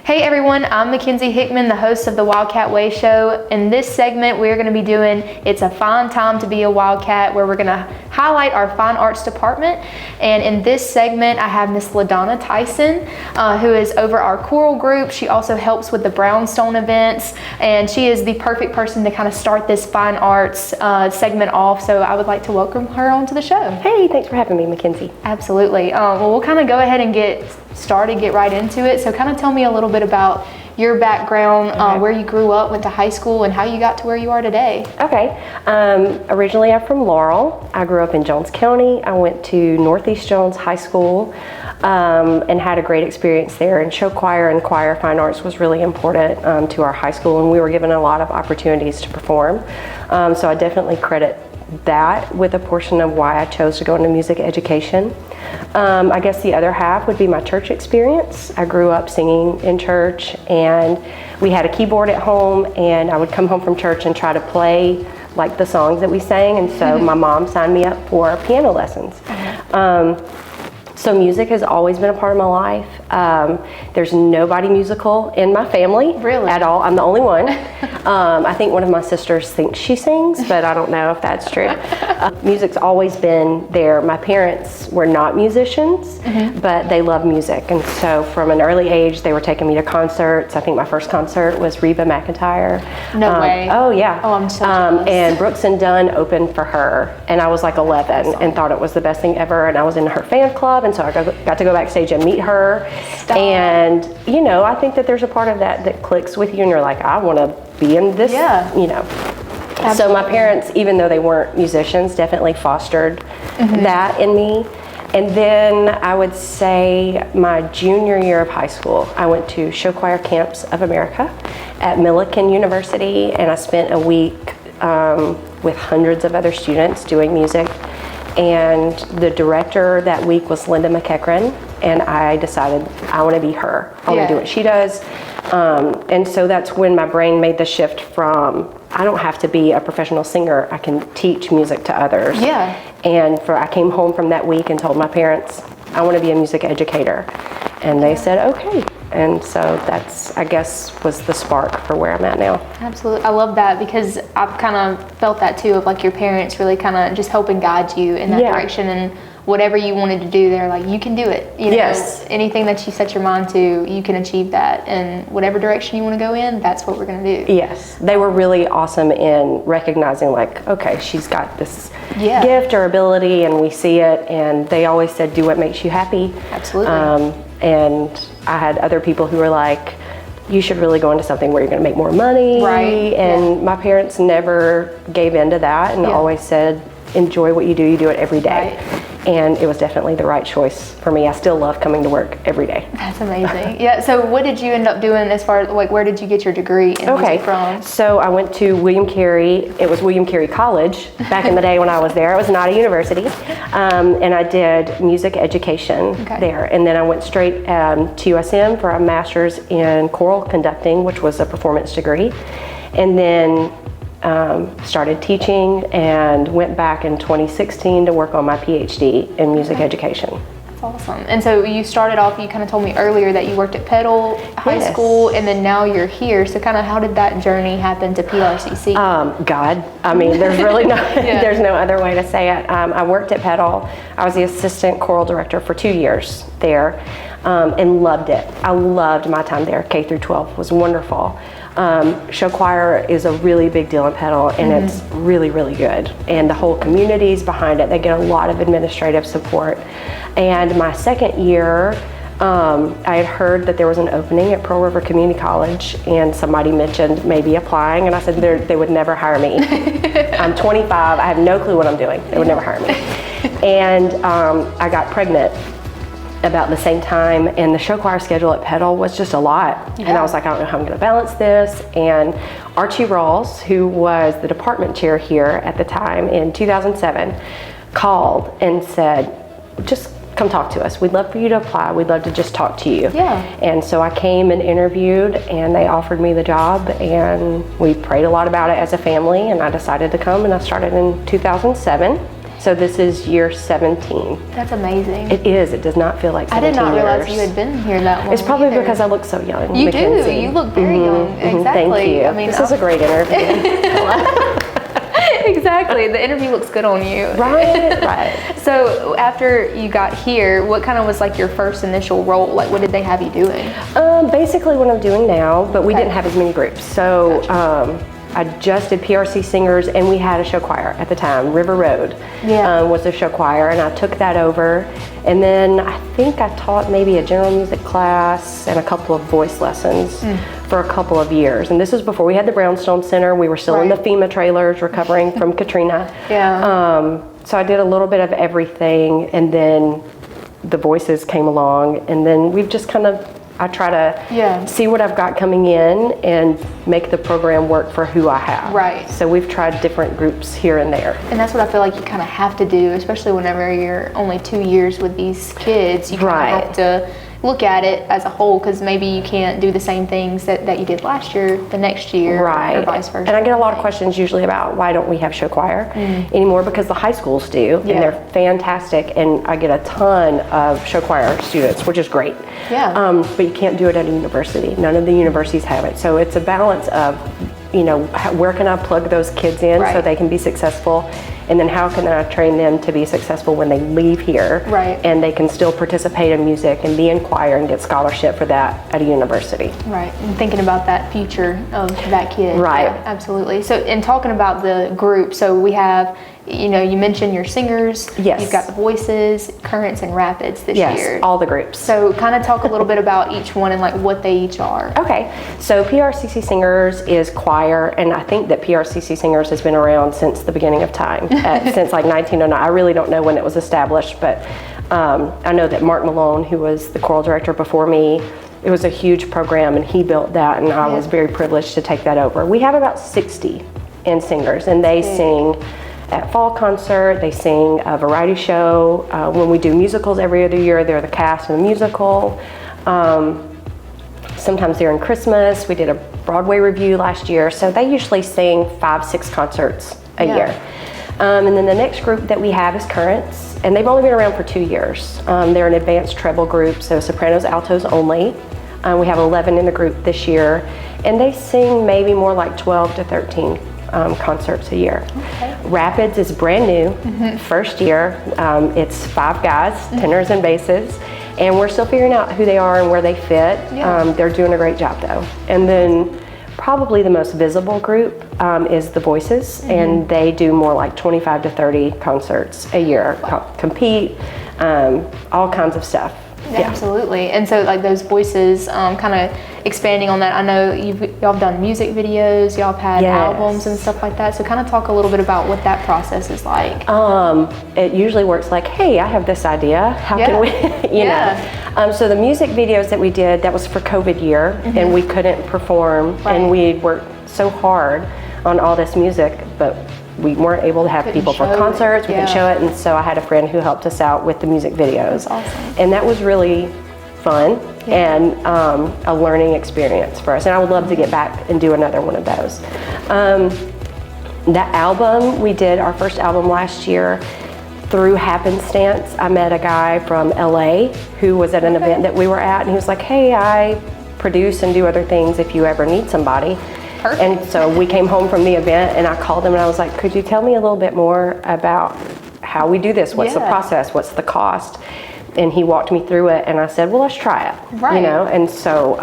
Hey everyone, I'm Mackenzie Hickman, the host of the Wildcat Way Show. In this segment, we're going to be doing It's a Fine Time to Be a Wildcat, where we're going to highlight our fine arts department. And in this segment, I have Miss LaDonna Tyson, who is over our choral group. She also helps with the Brownstone events, and she is the perfect person to kind of start this fine arts segment off. So I would like to welcome her onto the show. Hey, thanks for having me, Mackenzie. Absolutely. Well, we'll kind of go ahead and get right into it. So kind of tell me a little bit about your background, where you grew up, went to high school, and how you got to where you are today. Okay. Originally I'm from Laurel. I grew up in Jones County. I went to Northeast Jones High School and had a great experience there. And show choir and choir fine arts was really important to our high school, and we were given a lot of opportunities to perform. So I definitely credit that with a portion of why I chose to go into music education. I guess the other half would be my church experience. I grew up singing in church, and we had a keyboard at home, and I would come home from church and try to play like the songs that we sang, and so my mom signed me up for piano lessons. So music has always been a part of my life. There's nobody musical in my family at all. I'm the only one. I think one of my sisters thinks she sings, but I don't know if that's true. Music's always been there. My parents were not musicians, but they love music. And so from an early age, they were taking me to concerts. I think my first concert was Reba McEntire. No way. Oh, yeah. Oh, I'm so jealous. And Brooks and Dunn opened for her, and I was like 11 and thought it was the best thing ever. And I was in her fan club, and so I got to go backstage and meet her. Stop. And, you know, I think that there's a part of that clicks with you, and you're like, I want to be in this, you know. Absolutely. So my parents, even though they weren't musicians, definitely fostered that in me. And then I would say my junior year of high school, I went to Show Choir Camps of America at Millikan University, and I spent a week with hundreds of other students doing music. And the director that week was Linda McEachran, and I decided I want to be her. I want to do what she does. And so that's when my brain made the shift from, I don't have to be a professional singer, I can teach music to others. And I came home from that week and told my parents, I want to be a music educator. And they said, okay. And so that's, I guess, was the spark for where I'm at now. Absolutely. I love that, because I've kind of felt that too, of like your parents really kind of just helping guide you in that direction, and whatever you wanted to do, they're like, you can do it. You know, anything that you set your mind to, you can achieve that, and whatever direction you want to go in, that's what we're going to do. Yes. They were really awesome in recognizing, like, okay, she's got this gift or ability, and we see it, and they always said, do what makes you happy. Absolutely. And I had other people who were like, you should really go into something where you're going to make more money. And my parents never gave in to that, and always said, enjoy what you do it every day. And it was definitely the right choice for me. I still love coming to work every day. That's amazing. So what did you end up doing as far as, like, where did you get your degree in music from? So I went to William Carey. It was William Carey College back in the day when I was there. It was not a university. And I did music education there. And then I went straight to USM for a master's in choral conducting, which was a performance degree. And then started teaching and went back in 2016 to work on my PhD in music education. That's awesome. And so you started off, you kind of told me earlier that you worked at Petal High School, and then now you're here. So kind of how did that journey happen to PRCC? God. I mean, there's really no, there's no other way to say it. I worked at Petal. I was the assistant choral director for 2 years there, and loved it. I loved my time there. K through 12 was wonderful. Show choir is a really big deal in Petal, and it's really, really good. And the whole community's behind it. They get a lot of administrative support. And my second year, I had heard that there was an opening at Pearl River Community College, and somebody mentioned maybe applying, and I said they would never hire me. I'm 25, I have no clue what I'm doing. They would never hire me. And I got pregnant about the same time, and the show choir schedule at Petal was just a lot. And I was like, I don't know how I'm going to balance this. And Archie Rawls, who was the department chair here at the time in 2007, called and said, just come talk to us. We'd love for you to apply. We'd love to just talk to you. And so I came and interviewed, and they offered me the job, and we prayed a lot about it as a family, and I decided to come, and I started in 2007. So this is year 17. That's amazing. It is. It does not feel like 17 I did not realize years. you had been here that long. It's probably either. because I look so young. You Mackenzie. do. You look very young. Exactly. Thank you. I mean, this is a great interview. Exactly. The interview looks good on you. Right. So after you got here, what kind of was like your first initial role? Like, what did they have you doing? Basically what I'm doing now, but we didn't have as many groups. So I just did PRC singers, and we had a show choir at the time. River Road was a show choir, and I took that over. And then I think I taught maybe a general music class and a couple of voice lessons for a couple of years. And this was before we had the Brownstone Center. We were still in the FEMA trailers recovering from Katrina. So I did a little bit of everything, and then the voices came along, and then we've just kind of, I try to see what I've got coming in and make the program work for who I have. Right. So we've tried different groups here and there. And that's what I feel like you kind of have to do, especially whenever you're only 2 years with these kids. You kind of have to look at it as a whole, because maybe you can't do the same things that you did last year the next year, or vice versa. And I get a lot of questions usually about why don't we have show choir anymore, because the high schools do, and they're fantastic, and I get a ton of show choir students, which is great. But you can't do it at a university. None of the universities have it. So it's a balance of, you know, where can I plug those kids in so they can be successful, and then how can I train them to be successful when they leave here, and they can still participate in music and be in choir and get scholarship for that at a university. Right, and thinking about that future of that kid. Right. Yeah, absolutely. So, in talking about the group, so we have, you know, you mentioned your singers. Yes. You've got the voices, currents, and rapids this year. Yes, all the groups. So kind of talk a little bit about each one and like what they each are. Okay, so PRCC Singers is choir, and I think that PRCC Singers has been around since the beginning of time, since like 1909. I really don't know when it was established, but I know that Mark Malone, who was the choral director before me, it was a huge program, and he built that, and I was very privileged to take that over. We have about 60 in singers, and they sing at fall concert, they sing a variety show. When we do musicals every other year, they're the cast in a musical. Sometimes they're in Christmas. We did a Broadway review last year, so they usually sing 5-6 concerts a year. And then the next group that we have is Currents, and they've only been around for 2 years. They're an advanced treble group, so sopranos, altos only. We have 11 in the group this year, and they sing maybe more like 12 to 13 concerts a year. Rapids is brand new, first year. It's 5 guys, tenors and basses, and we're still figuring out who they are and where they fit. They're doing a great job though. And then probably the most visible group is the voices, and they do more like 25 to 30 concerts a year, compete, all kinds of stuff. Absolutely. And so like those voices, kind of expanding on that, I know y'all have done music videos, y'all have had albums and stuff like that, so kind of talk a little bit about what that process is like. It usually works like, hey, I have this idea, how can we, you know. So the music videos that we did, that was for COVID year, and we couldn't perform, and we worked so hard on all this music, but we weren't able to have people for concerts, we couldn't show it, and so I had a friend who helped us out with the music videos. That's awesome. And that was really fun and a learning experience for us, and I would love to get back and do another one of those. That album, we did our first album last year through happenstance. I met a guy from LA who was at an event that we were at, and he was like, hey, I produce and do other things if you ever need somebody. Perfect. And so we came home from the event, and I called him and I was like, could you tell me a little bit more about how we do this? What's the process? What's the cost? And he walked me through it, and I said, well, let's try it. You know, and so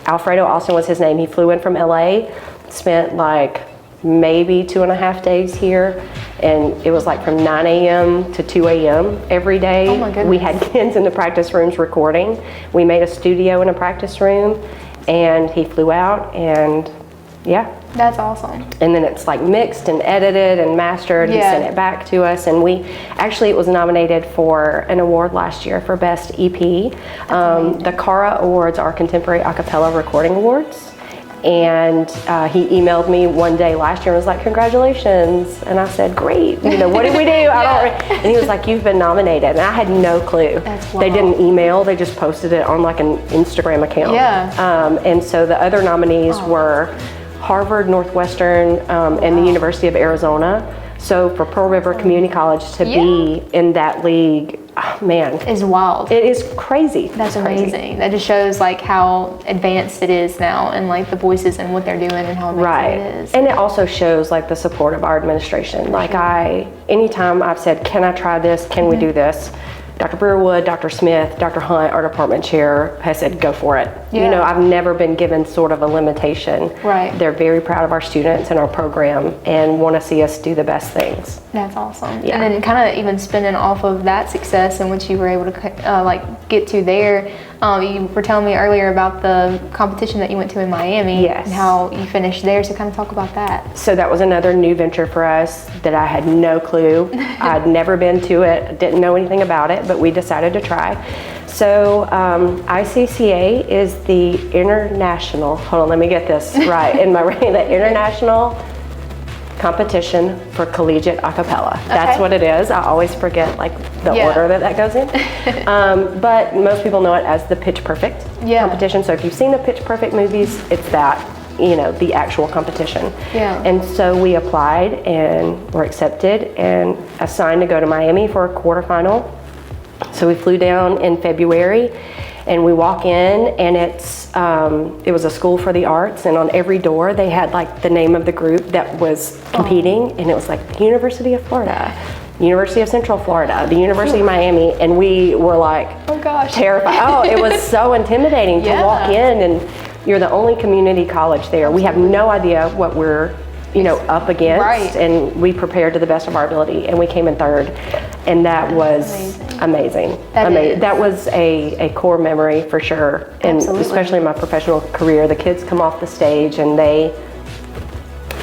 Alfredo Austin was his name. He flew in from LA, spent like maybe 2.5 days here, and it was like from 9 a.m. to 2 a.m. every day. Oh my goodness. We had kids in the practice rooms recording. We made a studio in a practice room, and he flew out, and that's awesome. And then it's like mixed and edited and mastered. He sent it back to us, and it was nominated for an award last year for Best EP. The CARA Awards are Contemporary Acapella Recording Awards. And he emailed me one day last year and was like, congratulations. And I said, great, you know, what did we do? And he was like, you've been nominated. And I had no clue. They didn't email, they just posted it on like an Instagram account. And so the other nominees were Harvard, Northwestern, and the University of Arizona. So for Pearl River Community College to be in that league, oh, man, Is wild. it is crazy. That's It's crazy. amazing. That just shows like how advanced it is now, and like the voices and what they're doing and how amazing it is. And it also shows like the support of our administration. Like anytime I've said, can I try this? Can we do this? Dr. Brewerwood, Dr. Smith, Dr. Hunt, our department chair, has said, go for it. Yeah. You know, I've never been given sort of a limitation. Right. They're very proud of our students and our program and want to see us do the best things. That's awesome. Yeah. And then kind of even spinning off of that success in which you were able to like get to there, you were telling me earlier about the competition that you went to in Miami. Yes. And how you finished there. So kind of talk about that. So that was another new venture for us that I had no clue. I'd never been to it, didn't know anything about it, but we decided to try. So ICCA is the international, hold on, let me get this right in my brain, the International Competition for Collegiate Acapella. That's what it is. I always forget like the order that goes in. But most people know it as the Pitch Perfect competition. So if you've seen the Pitch Perfect movies, it's that, you know, the actual competition. Yeah. And so we applied and were accepted and assigned to go to Miami for a quarterfinal. So we flew down in February and we walk in and it was a school for the arts, and on every door they had like the name of the group that was competing, and it was like the University of Florida, University of Central Florida, the University of Miami, and we were like, oh gosh, terrified. Oh, it was so intimidating to walk in, and you're the only community college there. We have no idea what we're, you know, up against, and we prepared to the best of our ability, and we came in third, and that was amazing. That was a core memory for sure, and especially in my professional career. The kids come off the stage and they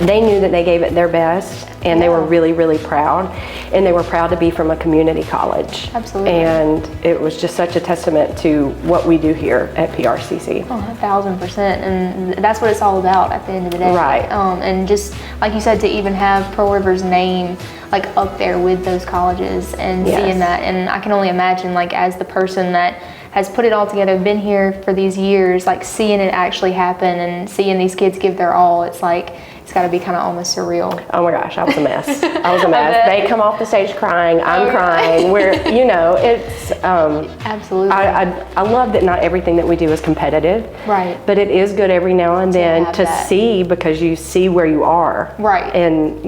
knew that they gave it their best, and they were really, really proud, and they were proud to be from a community college. Absolutely. And it was just such a testament to what we do here at PRCC. Oh, 1000%, and that's what it's all about at the end of the day. Right. And just like you said, to even have Pearl River's name like up there with those colleges and seeing that, and I can only imagine like as the person that has put it all together, been here for these years, like seeing it actually happen and seeing these kids give their all, it's like, it's got to be kind of almost surreal. Oh my gosh, I was a mess. I was a mess. They come off the stage crying, I'm crying. We're, you know, it's... Absolutely. I love that not everything that we do is competitive. Right. But it is good every now and then to see, because you see where you are. Right. And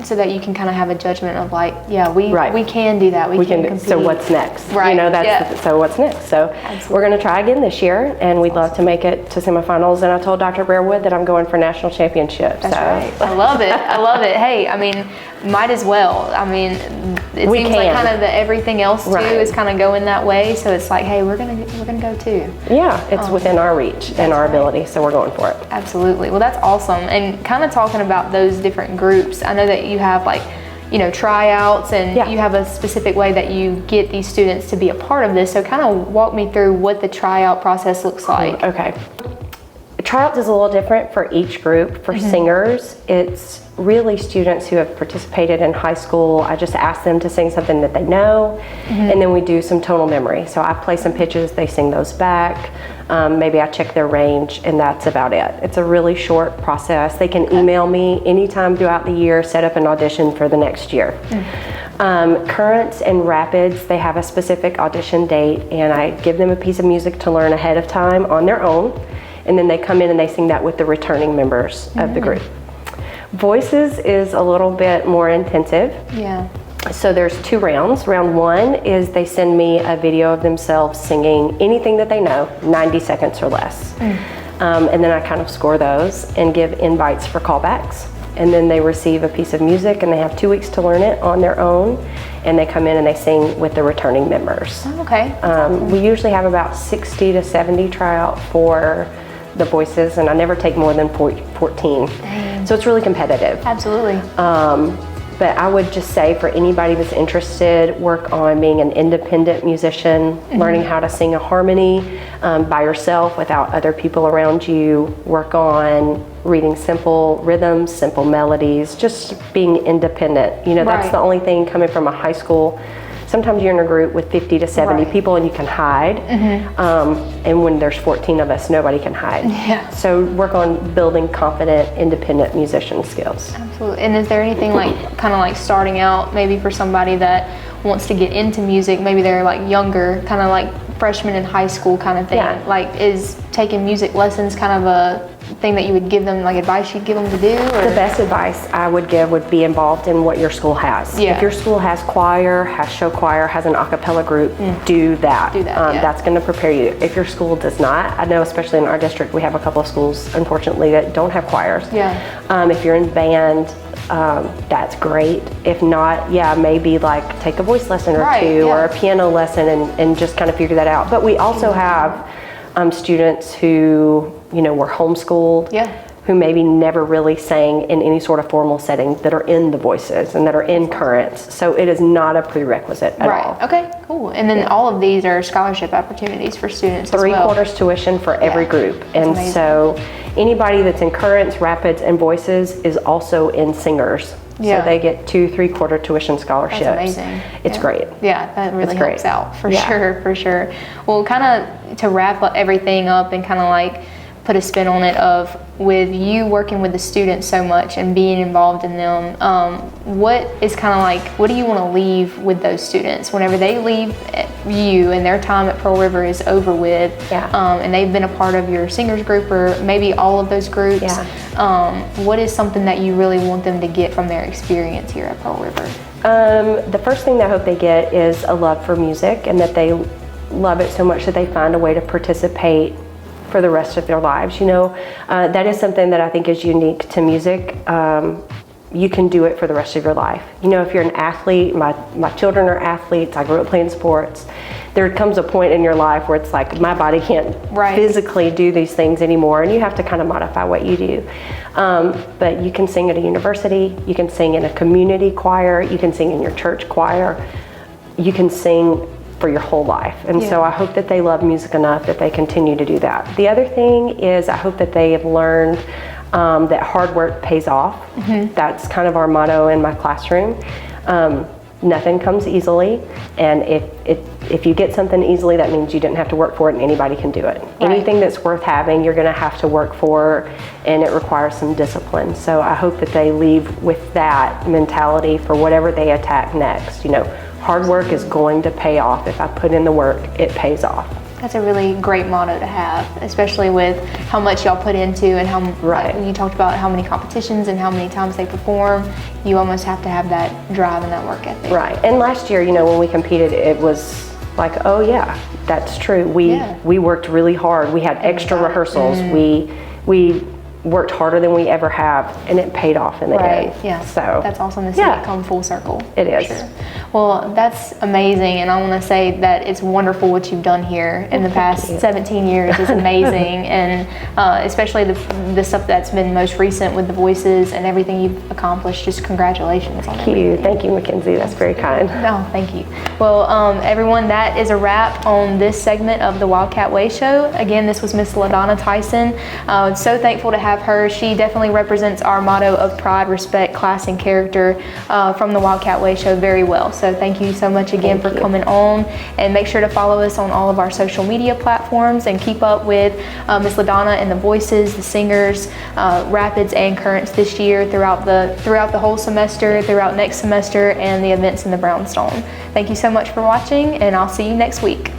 so that you can kind of have a judgment of like, we can do that. We can compete. So what's next? Right. You know, that's so what's next? So we're going to try again this year, and we'd love to make it to semifinals. And I told Dr. Brewerwood that I'm going for national championship. That's right. I love it. I love it. Hey, I mean, might as well. I mean, it seems like kind of the everything else too is kind of going that way. So it's like, hey, we're gonna go too. Yeah, it's within our reach and our ability, so we're going for it. Absolutely. Well, that's awesome. And kind of talking about those different groups, I know that you have like, you know, tryouts, and you have a specific way that you get these students to be a part of this. So kind of walk me through what the tryout process looks like. Okay. Tryouts is a little different for each group. For singers, it's really students who have participated in high school. I just ask them to sing something that they know, and then we do some tonal memory. So I play some pitches, they sing those back. Maybe I check their range, and that's about it. It's a really short process. They can email me anytime throughout the year, set up an audition for the next year. Currents and rapids, they have a specific audition date, and I give them a piece of music to learn ahead of time on their own. And then they come in and they sing that with the returning members of the group. Voices is a little bit more intensive. Yeah. So there's 2 rounds. Round 1 is they send me a video of themselves singing anything that they know, 90 seconds or less. And then I kind of score those and give invites for callbacks. And then they receive a piece of music, and they have 2 weeks to learn it on their own. And they come in and they sing with the returning members. Oh, okay. We usually have about 60 to 70 tryout for the voices, and I never take more than 14. Dang. So it's really competitive. Absolutely. But I would just say for anybody that's interested, work on being an independent musician, learning how to sing a harmony by yourself without other people around you. Work on reading simple rhythms, simple melodies, just being independent. You know, that's the only thing coming from a high school sometimes you're in a group with 50 to 70 Right. people and you can hide. And when there's 14 of us, nobody can hide. Yeah. So work on building confident, independent musician skills. Absolutely. And is there anything like kind of like starting out maybe for somebody that wants to get into music, maybe they're like younger, kind of like freshmen in high school kind of thing? Yeah. Like, is taking music lessons kind of a thing that you would give them, like advice you'd give them to do? Or? The best advice I would give would be involved in what your school has. Yeah. If your school has choir, has show choir, has an a cappella group, do that. Do that, yeah. That's going to prepare you. If your school does not, I know especially in our district we have a couple of schools unfortunately that don't have choirs. Yeah. If you're in band, that's great. If not, yeah, maybe like take a voice lesson or Right, two, yeah. or a piano lesson, and just kind of figure that out. But we also have students who, were homeschooled, Yeah. who maybe never really sang in any sort of formal setting, that are in the voices and that are in currents. So it is not a prerequisite at all. Right. Okay, cool. And then all of these are scholarship opportunities for students as well. 3/4 tuition for every Yeah. group. That's And amazing. so anybody that's in currents, rapids, and voices is also in singers. Yeah. So they get 2 3/4 tuition scholarships. That's amazing. It's Yeah. great. Yeah, that really It's great. helps out for Yeah. sure, for sure. Well, kind of to wrap up everything up and kind of like put a spin on it, of with you working with the students so much and being involved in them, what is kind of like, what do you want to leave with those students whenever they leave you and their time at Pearl River is over with? Yeah. And they've been a part of your singers group or maybe all of those groups. Yeah. What is something that you really want them to get from their experience here at Pearl River? The first thing that I hope they get is a love for music, and that they love it so much that they find a way to participate for the rest of their lives. That is something that I think is unique to music. You can do it for the rest of your life. If you're an athlete, my children are athletes, I grew up playing sports. There comes a point in your life where it's like, my body can't Right. physically do these things anymore, and you have to kind of modify what you do. But you can sing at a university, you can sing in a community choir, you can sing in your church choir, you can sing for your whole life. And so Yeah. I hope that they love music enough that they continue to do that. The other thing is, I hope that they have learned that hard work pays off. That's kind of our motto in my classroom. Nothing comes easily, and if you get something easily, that means you didn't have to work for it, and anybody can do it. Right. Anything that's worth having, you're going to have to work for, and it requires some discipline. So I hope that they leave with that mentality for whatever they attack next. Hard work is going to pay off. If I put in the work, it pays off. That's a really great motto to have, especially with how much y'all put into and how Right. when you talked about how many competitions and how many times they perform, you almost have to have that drive and that work ethic. Right. And last year, when we competed, it was like, oh yeah, that's true. We worked really hard. We had extra rehearsals. We worked harder than we ever have, and it paid off in the Right, end. yeah. So that's awesome to see yeah. it come full circle. It for is. Sure. Well, that's amazing, and I want to say that it's wonderful what you've done here in the past you. 17 years. It's amazing, and especially the stuff that's been most recent with the voices and everything you've accomplished. Just congratulations on everything. Thank you, Mackenzie. That's very kind. No, thank you. Well, everyone, that is a wrap on this segment of the Wildcat Way Show. Again, this was Miss LaDonna Tyson. So thankful to have her. She definitely represents our motto of pride, respect, class, and character from the Wildcat Way Show very well. So thank you so much again for coming on. And make sure to follow us on all of our social media platforms and keep up with Miss LaDonna and the voices, the singers, rapids, and currents this year throughout the whole semester, throughout next semester, and the events in the Brownstone. Thank you so much for watching, and I'll see you next week.